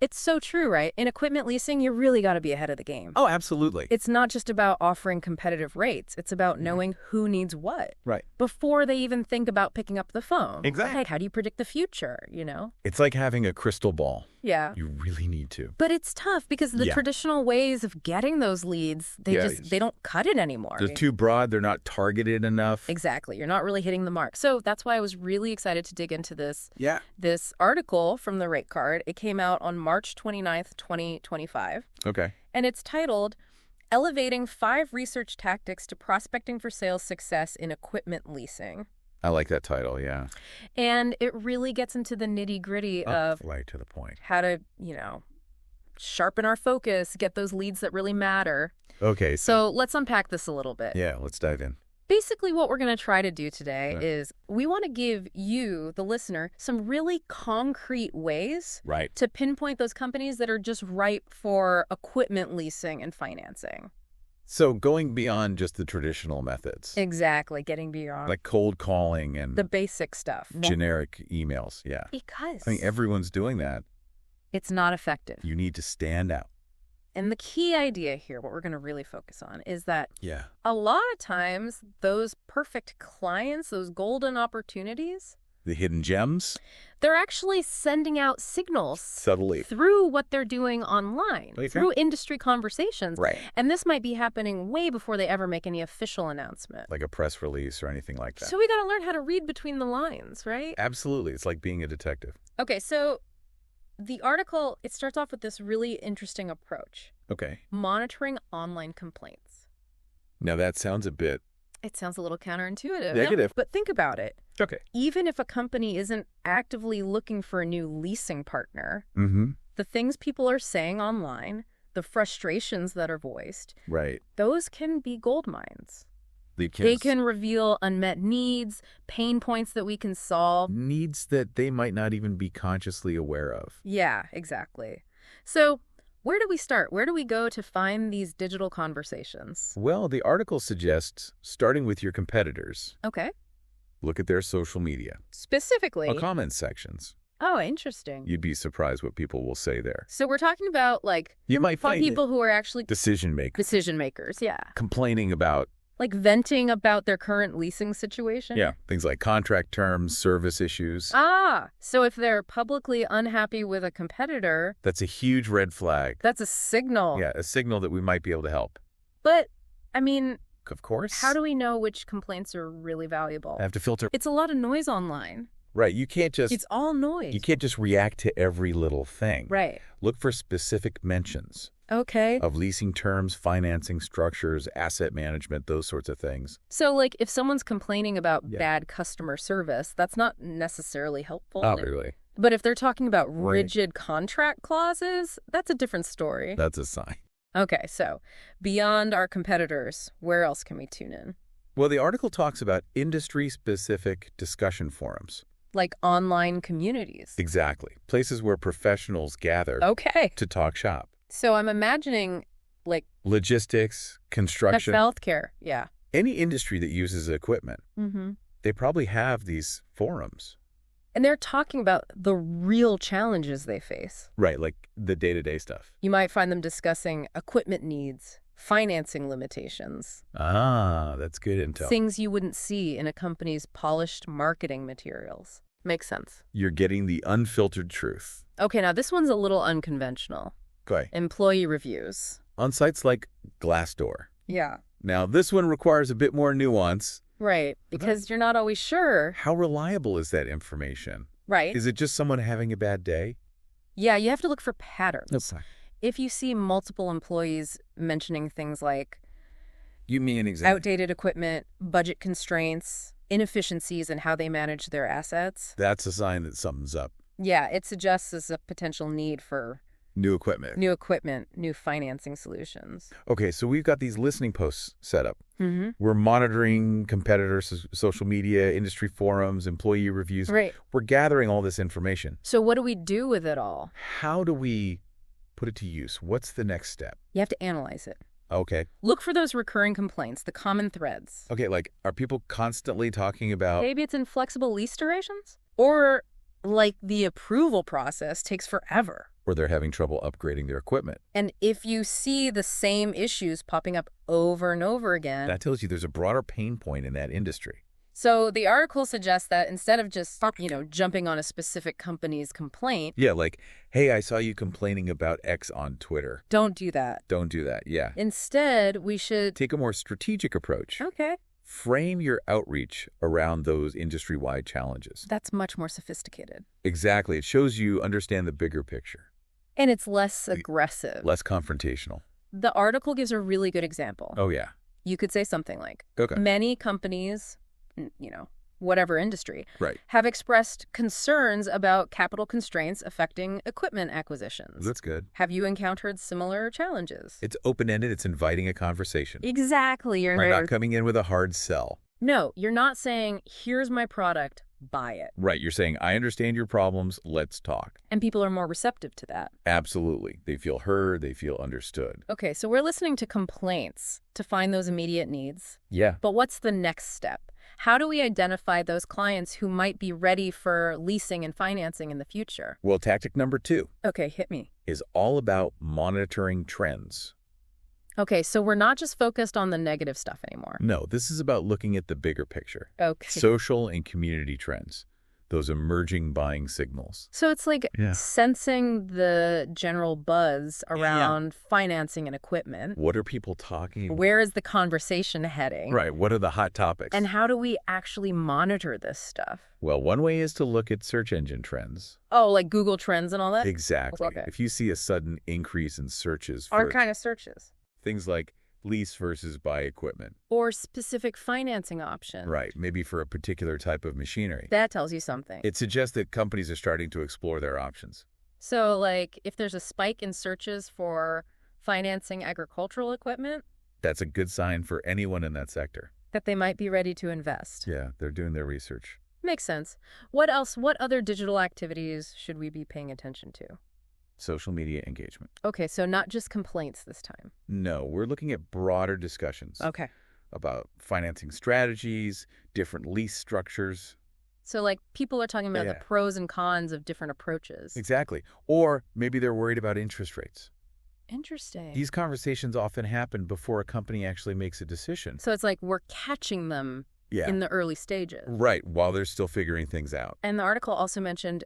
It's so true, right? In equipment leasing, you really got to be ahead of the game. Oh, absolutely. It's not just about offering competitive rates. It's about knowing who needs what. Right. Before they even think about picking up the phone. Exactly. Like, how do you predict the future, you know? It's like having a crystal ball. Yeah. You really need to. But it's tough because the traditional ways of getting those leads, they don't cut it anymore. They're too broad. They're not targeted enough. Exactly. You're not really hitting the mark. So that's why I was really excited to dig into this. Yeah. This article from theRateCard. It came out on March 29th, 2025. Okay. And it's titled, Elevating 5 Research Tactics to Prospecting for Sales Success in Equipment Leasing. I like that title, yeah. And it really gets into the nitty-gritty of right to the point. How to, sharpen our focus, get those leads that really matter. Okay. So let's unpack this a little bit. Yeah, let's dive in. Basically, what we're going to try to do today is we want to give you, the listener, some really concrete ways to pinpoint those companies that are just ripe for equipment leasing and financing. So going beyond just the traditional methods. Exactly, getting beyond. Like cold calling and... the basic stuff. Generic emails, yeah. Because... I mean, everyone's doing that. It's not effective. You need to stand out. And the key idea here, what we're going to really focus on, is that a lot of times those perfect clients, those golden opportunities, the hidden gems, they're actually sending out signals subtly through what they're doing online, through industry conversations. Right. And this might be happening way before they ever make any official announcement. Like a press release or anything like that. So we got to learn how to read between the lines, right? Absolutely. It's like being a detective. Okay, so the article, it starts off with this really interesting approach. Okay. Monitoring online complaints. Now that sounds a bit... It sounds a little counterintuitive. Negative. But think about it. Okay. Even if a company isn't actively looking for a new leasing partner, the things people are saying online, the frustrations that are voiced, those can be gold mines. They can reveal unmet needs, pain points that we can solve. Needs that they might not even be consciously aware of. Yeah, exactly. So where do we start? Where do we go to find these digital conversations? Well, the article suggests starting with your competitors. Okay. Look at their social media. Specifically? Or comments sections. Oh, interesting. You'd be surprised what people will say there. So we're talking about, like, you might find people who are actually decision makers, yeah. Complaining about... like venting about their current leasing situation? Yeah, things like contract terms, service issues. Ah, so if they're publicly unhappy with a competitor... that's a huge red flag. That's a signal. Yeah, a signal that we might be able to help. But, I mean... of course. How do we know which complaints are really valuable? I have to filter. It's a lot of noise online. Right, you can't just... it's all noise. You can't just react to every little thing. Right. Look for specific mentions. Okay. Of leasing terms, financing structures, asset management, those sorts of things. So, like, if someone's complaining about bad customer service, that's not necessarily helpful. Not really. But if they're talking about rigid contract clauses, that's a different story. That's a sign. Okay, so beyond our competitors, where else can we tune in? Well, the article talks about industry-specific discussion forums. Like online communities. Exactly. Places where professionals gather to talk shop. So I'm imagining, like... logistics, construction. That's healthcare, yeah. Any industry that uses equipment, they probably have these forums. And they're talking about the real challenges they face. Right, like the day-to-day stuff. You might find them discussing equipment needs, financing limitations. Ah, that's good intel. Things you wouldn't see in a company's polished marketing materials. Makes sense. You're getting the unfiltered truth. Okay, now this one's a little unconventional. Okay. Employee reviews. On sites like Glassdoor. Yeah. Now, this one requires a bit more nuance. Right, because you're not always sure. How reliable is that information? Right. Is it just someone having a bad day? Yeah, you have to look for patterns. Okay. If you see multiple employees mentioning things like... give me an example. Outdated equipment, budget constraints, inefficiencies in how they manage their assets. That's a sign that something's up. Yeah, it suggests there's a potential need for... new equipment, new financing solutions. Okay, so we've got these listening posts set up. We're monitoring competitors, social media, industry forums, employee reviews. Right. We're gathering all this information. So what do we do with it all? How do we put it to use? What's the next step? You have to analyze it. Okay. Look for those recurring complaints, the common threads. Okay, like, are people constantly talking about... maybe it's inflexible lease durations? Or, like, the approval process takes forever. or they're having trouble upgrading their equipment. And if you see the same issues popping up over and over again, that tells you there's a broader pain point in that industry. So the article suggests that instead of just, jumping on a specific company's complaint. Yeah, like, hey, I saw you complaining about X on Twitter. Don't do that. Don't do that, yeah. Instead, we should take a more strategic approach. Okay. Frame your outreach around those industry-wide challenges. That's much more sophisticated. Exactly. It shows you understand the bigger picture. And it's less aggressive. Less confrontational. The article gives a really good example. Oh, yeah. You could say something like, okay. Many companies, whatever industry, right. have expressed concerns about capital constraints affecting equipment acquisitions. That's good. Have you encountered similar challenges? It's open-ended. It's inviting a conversation. Exactly. You're not coming in with a hard sell. No, you're not saying, here's my product, buy it. Right. You're saying, I understand your problems. Let's talk. And people are more receptive to that. Absolutely. They feel heard. They feel understood. Okay, so we're listening to complaints to find those immediate needs. Yeah. But what's the next step? How do we identify those clients who might be ready for leasing and financing in the future? Well, tactic number 2. Okay, hit me. Is all about monitoring trends. Okay, so we're not just focused on the negative stuff anymore. No, this is about looking at the bigger picture. Okay. Social and community trends. Those emerging buying signals. So it's like sensing the general buzz around financing and equipment. What are people talking about? Where is the conversation heading? Right. What are the hot topics? And how do we actually monitor this stuff? Well, one way is to look at search engine trends. Oh, like Google Trends and all that? Exactly. Okay. If you see a sudden increase in searches for Our kind of searches. Things like lease versus buy equipment. Or specific financing options. Right. Maybe for a particular type of machinery. That tells you something. It suggests that companies are starting to explore their options. So, like, if there's a spike in searches for financing agricultural equipment, that's a good sign for anyone in that sector. That they might be ready to invest. Yeah, they're doing their research. Makes sense. What else? What other digital activities should we be paying attention to? Social media engagement. Okay, so not just complaints this time. No, we're looking at broader discussions. Okay. About financing strategies, different lease structures. So, like, people are talking about the pros and cons of different approaches. Exactly. Or maybe they're worried about interest rates. Interesting. These conversations often happen before a company actually makes a decision. So it's like we're catching them in the early stages. Right, while they're still figuring things out. And the article also mentioned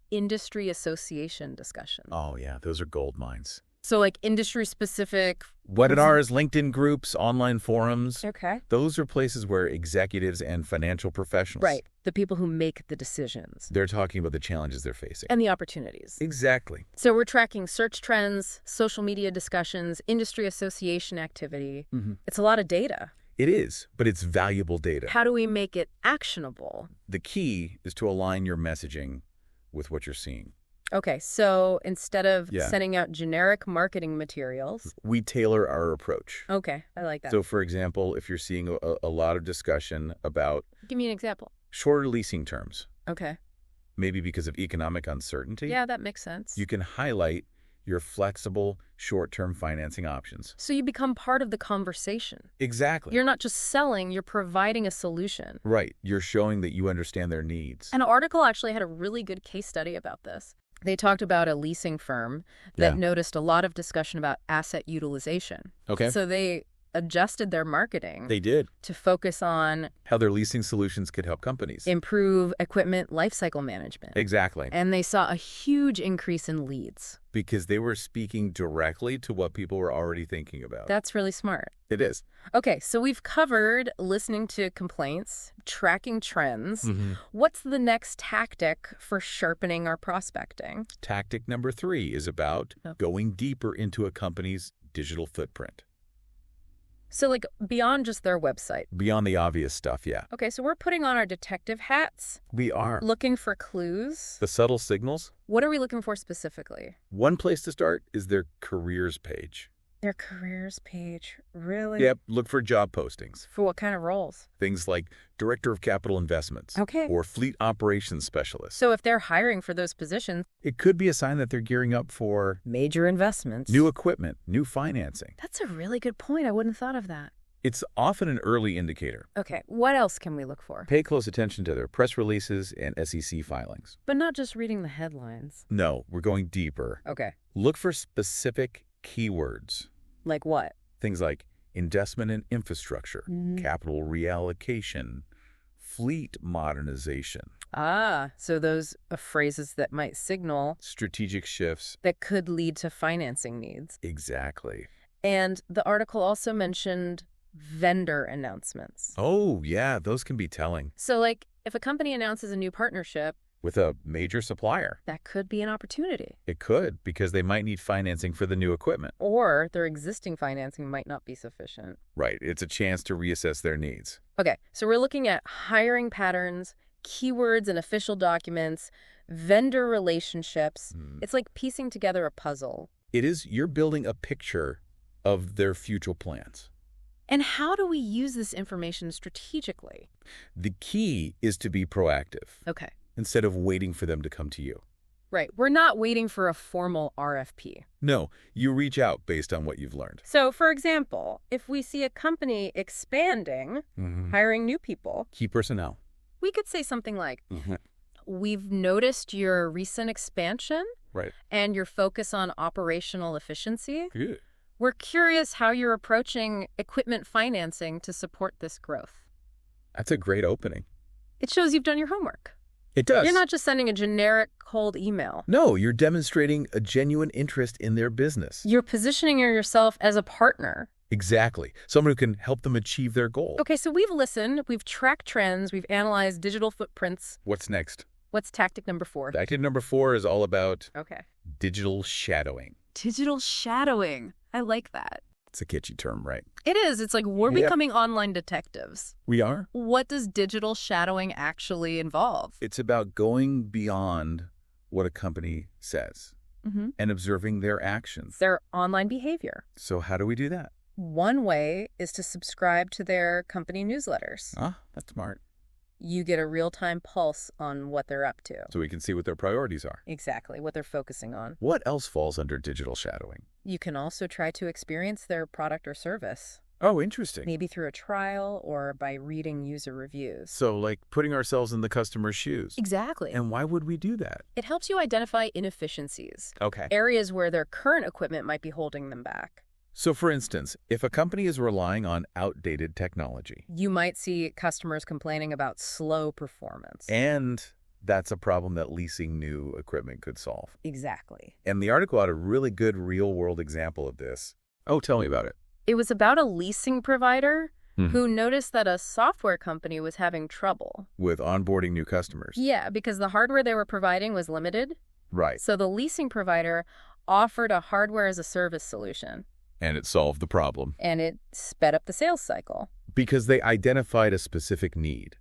industry association discussions. Oh, yeah, those are gold mines. So like industry-specific... Webinars, LinkedIn groups, online forums. Okay. Those are places where executives and financial professionals... Right, the people who make the decisions. They're talking about the challenges they're facing. And the opportunities. Exactly. So we're tracking search trends, social media discussions, industry association activity. Mm-hmm. It's a lot of data. It is, but it's valuable data. How do we make it actionable? The key is to align your messaging with what you're seeing. Okay, so instead of sending out generic marketing materials... we tailor our approach. Okay, I like that. So, for example, if you're seeing a lot of discussion about... Give me an example. Shorter leasing terms. Okay. Maybe because of economic uncertainty. Yeah, that makes sense. You can highlight your flexible, short-term financing options. So you become part of the conversation. Exactly. You're not just selling, you're providing a solution. Right. You're showing that you understand their needs. An article actually had a really good case study about this. They talked about a leasing firm that noticed a lot of discussion about asset utilization. Okay. So they adjusted their marketing. They did. To focus on how their leasing solutions could help companies improve equipment lifecycle management. Exactly. And they saw a huge increase in leads. Because they were speaking directly to what people were already thinking about. That's really smart. It is. Okay, so we've covered listening to complaints, tracking trends. Mm-hmm. What's the next tactic for sharpening our prospecting? Tactic number 3 is about going deeper into a company's digital footprint. So like beyond just their website. Beyond the obvious stuff, yeah. Okay, so we're putting on our detective hats. We are. Looking for clues. The subtle signals. What are we looking for specifically? One place to start is their careers page. Their careers page, really? Yep, look for job postings. For what kind of roles? Things like Director of Capital Investments. Okay. Or Fleet Operations Specialist. So if they're hiring for those positions... it could be a sign that they're gearing up for... major investments. New equipment, new financing. That's a really good point. I wouldn't have thought of that. It's often an early indicator. Okay, what else can we look for? Pay close attention to their press releases and SEC filings. But not just reading the headlines. No, we're going deeper. Okay. Look for specific keywords. Like what? Things like investment in infrastructure, capital reallocation, fleet modernization. Ah, so those are phrases that might signal strategic shifts that could lead to financing needs. Exactly. And the article also mentioned vendor announcements. Oh, yeah, those can be telling. So, like, if a company announces a new partnership with a major supplier, that could be an opportunity. It could, because they might need financing for the new equipment. Or their existing financing might not be sufficient. Right. It's a chance to reassess their needs. Okay, so we're looking at hiring patterns, keywords and official documents, vendor relationships. It's like piecing together a puzzle. It is. You're building a picture of their future plans. And how do we use this information strategically? The key is to be proactive. Okay. Instead of waiting for them to come to you. Right. We're not waiting for a formal RFP. No, you reach out based on what you've learned. So, for example, if we see a company expanding, hiring new people, key personnel, we could say something like, we've noticed your recent expansion and your focus on operational efficiency. Good. We're curious how you're approaching equipment financing to support this growth. That's a great opening. It shows you've done your homework. It does. You're not just sending a generic cold email. No, you're demonstrating a genuine interest in their business. You're positioning yourself as a partner. Exactly. Someone who can help them achieve their goal. Okay, so we've listened, we've tracked trends, we've analyzed digital footprints. What's next? What's tactic number 4? Tactic number 4 is all about digital shadowing. Digital shadowing. I like that. It's a kitschy term, right? It is. It's like we're becoming online detectives. We are? What does digital shadowing actually involve? It's about going beyond what a company says and observing their actions. Their online behavior. So how do we do that? One way is to subscribe to their company newsletters. Ah, that's smart. You get a real-time pulse on what they're up to. So we can see what their priorities are. Exactly, what they're focusing on. What else falls under digital shadowing? You can also try to experience their product or service. Oh, interesting. Maybe through a trial or by reading user reviews. So like putting ourselves in the customer's shoes. Exactly. And why would we do that? It helps you identify inefficiencies. Okay. Areas where their current equipment might be holding them back. So for instance, if a company is relying on outdated technology, you might see customers complaining about slow performance. And that's a problem that leasing new equipment could solve. Exactly. And the article had a really good real-world example of this. Oh, tell me about it. It was about a leasing provider who noticed that a software company was having trouble with onboarding new customers. Yeah, because the hardware they were providing was limited. Right. So the leasing provider offered a hardware-as-a-service solution. And it solved the problem. And it sped up the sales cycle. Because they identified a specific need.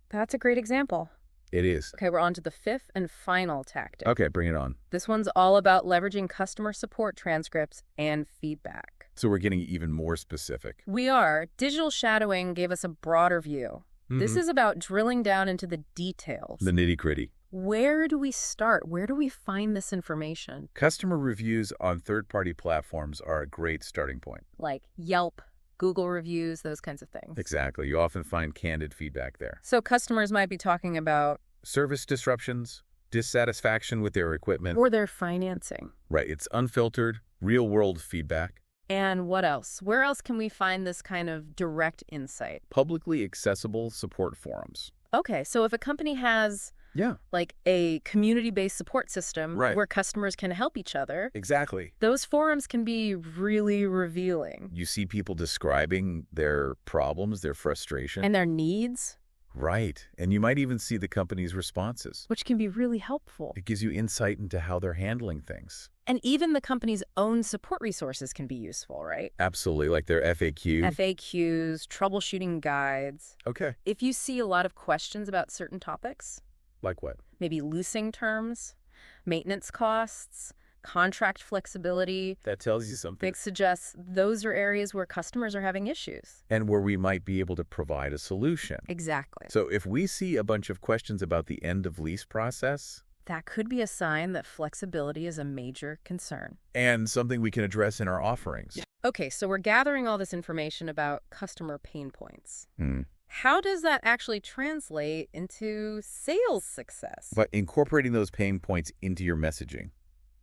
That's a great example. It is. Okay, we're on to the 5th and final tactic. Okay, bring it on. This one's all about leveraging customer support transcripts and feedback. So we're getting even more specific. We are. Digital shadowing gave us a broader view. This is about drilling down into the details. The nitty-gritty. Where do we start? Where do we find this information? Customer reviews on third-party platforms are a great starting point. Like Yelp, Google reviews, those kinds of things. Exactly. You often find candid feedback there. So customers might be talking about service disruptions, dissatisfaction with their equipment. Or their financing. Right. It's unfiltered, real-world feedback. And what else? Where else can we find this kind of direct insight? Publicly accessible support forums. Okay, so if a company has like a community-based support system where customers can help each other. Exactly. Those forums can be really revealing. You see people describing their problems, their frustration. And their needs. Right. And you might even see the company's responses. Which can be really helpful. It gives you insight into how they're handling things. And even the company's own support resources can be useful, right? Absolutely, like their FAQ. FAQs, troubleshooting guides. Okay. If you see a lot of questions about certain topics. Like what? Maybe leasing terms, maintenance costs, contract flexibility. That tells you something. It suggests those are areas where customers are having issues. And where we might be able to provide a solution. Exactly. So if we see a bunch of questions about the end of lease process, that could be a sign that flexibility is a major concern. And something we can address in our offerings. Okay, so we're gathering all this information about customer pain points. Hmm. How does that actually translate into sales success? But incorporating those pain points into your messaging.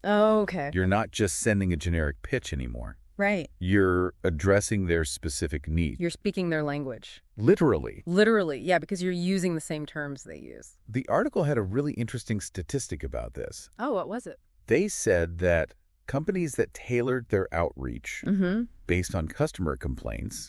Oh, okay. You're not just sending a generic pitch anymore. Right. You're addressing their specific need. You're speaking their language. Literally. Literally, yeah, because you're using the same terms they use. The article had a really interesting statistic about this. Oh, what was it? They said that companies that tailored their outreach based on customer complaints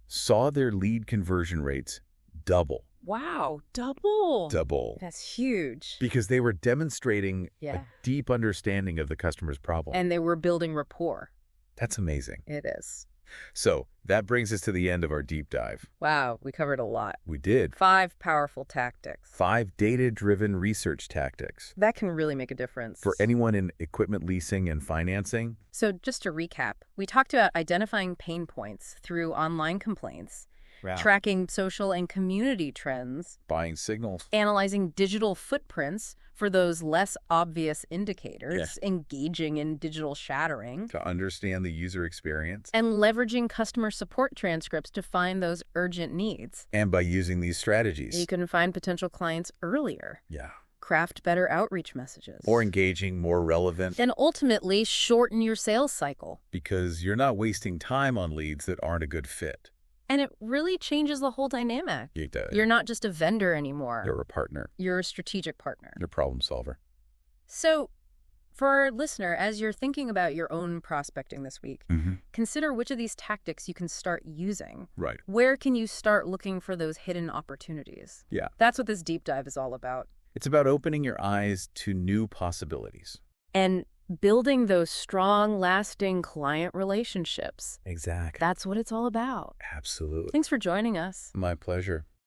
saw their lead conversion rates double. Wow, double. Double. That's huge. Because they were demonstrating a deep understanding of the customer's problem. And they were building rapport. That's amazing. It is. So that brings us to the end of our deep dive. Wow, we covered a lot. We did. 5 powerful tactics. 5 data-driven research tactics. That can really make a difference. For anyone in equipment leasing and financing. So just to recap, we talked about identifying pain points through online complaints, tracking social and community trends, buying signals, analyzing digital footprints for those less obvious indicators, engaging in digital shattering, to understand the user experience, and leveraging customer support transcripts to find those urgent needs. And by using these strategies, you can find potential clients earlier. Yeah. Craft better outreach messages. More engaging, more relevant. And ultimately shorten your sales cycle. Because you're not wasting time on leads that aren't a good fit. And it really changes the whole dynamic. It does. You're not just a vendor anymore. You're a partner. You're a strategic partner. You're a problem solver. So, for our listener, as you're thinking about your own prospecting this week, consider which of these tactics you can start using. Right. Where can you start looking for those hidden opportunities? Yeah. That's what this deep dive is all about. It's about opening your eyes to new possibilities. And building those strong, lasting client relationships. Exactly. That's what it's all about. Absolutely. Thanks for joining us. My pleasure.